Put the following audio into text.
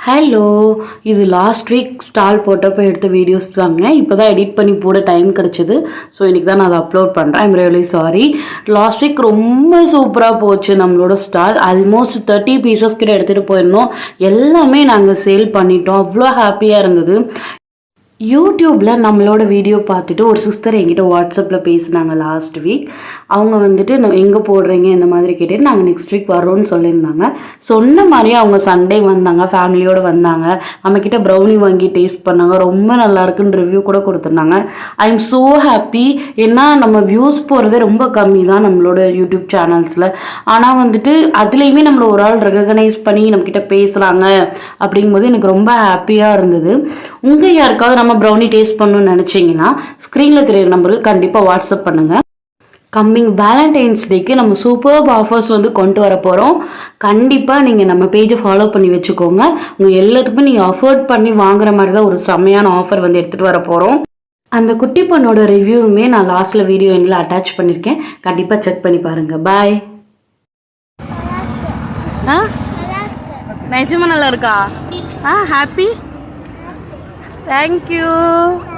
Hello, இது last week stall போட்டப்போ எடுத்த videos தாங்க. இப்போ தான் எடிட் பண்ணி போட டைம் கிடச்சிது. ஸோ இன்றைக்கி தான் நான் அதை அப்லோட் பண்ணுறேன். I'm really sorry. Last week ரொம்ப சூப்பராக போச்சு நம்மளோட ஸ்டால். ஆல்மோஸ்ட் 30 பீசஸ் கிட்ட எடுத்துகிட்டு போயிருந்தோம். எல்லாமே நாங்கள் சேல் பண்ணிட்டோம். அவ்வளோ ஹாப்பியாக இருந்தது. யூடியூப்பில் நம்மளோட வீடியோ பார்த்துட்டு ஒரு சிஸ்டர் என்கிட்ட வாட்ஸ்அப்பில் பேசினாங்க லாஸ்ட் வீக். அவங்க வந்துட்டு எங்கே போடுறீங்க இந்த மாதிரி கேட்டுட்டு நாங்கள் நெக்ஸ்ட் வீக் வரோன்னு சொல்லியிருந்தாங்க. சொன்ன மாதிரியே அவங்க சண்டே வந்தாங்க, ஃபேமிலியோடு வந்தாங்க. நம்மக்கிட்ட ப்ரௌனி வாங்கி டேஸ்ட் பண்ணாங்க. ரொம்ப நல்லாயிருக்குன்னு ரிவ்யூ கூட கொடுத்துருந்தாங்க. I am so happy. ஏன்னா நம்ம வியூஸ் போகிறதே ரொம்ப கம்மி தான் நம்மளோட யூடியூப் சேனல்ஸில். ஆனால் வந்துட்டு அதுலேயுமே நம்மளை ஒரு ஆள் ரெகக்னைஸ் பண்ணி நம்மக்கிட்ட பேசுகிறாங்க அப்படிங்கும்போது எனக்கு ரொம்ப ஹாப்பியாக இருந்தது. உங்கள் யாருக்காவது நம்ம ப்ரௌனி டேஸ்ட் பண்ணணும்னு நினச்சிங்கன்னா ஸ்க்ரீனில் தெரியுற நம்பருக்கு கண்டிப்பாக வாட்ஸ்அப் பண்ணுங்கள். கம்மிங் வேலண்டைன்ஸ் டேக்கு நம்ம சூப்பர் ஆஃபர்ஸ் வந்து கொண்டு வர போகிறோம். கண்டிப்பாக நீங்கள் நம்ம பேஜை ஃபாலோ பண்ணி வச்சுக்கோங்க. உங்கள் எல்லாத்துக்குமே நீங்கள் அஃபோர்ட் பண்ணி வாங்குற மாதிரி தான் ஒரு செம்மையான ஆஃபர் வந்து எடுத்துகிட்டு வர போகிறோம். அந்த குட்டி பொண்ணோட ரிவ்யூவுமே நான் லாஸ்ட்டில் வீடியோ எண்ணில் அட்டாச் பண்ணியிருக்கேன். கண்டிப்பாக செக் பண்ணி பாருங்கள். பாய். நிஜமா நல்லா இருக்கா? ஹாப்பி. Thank you.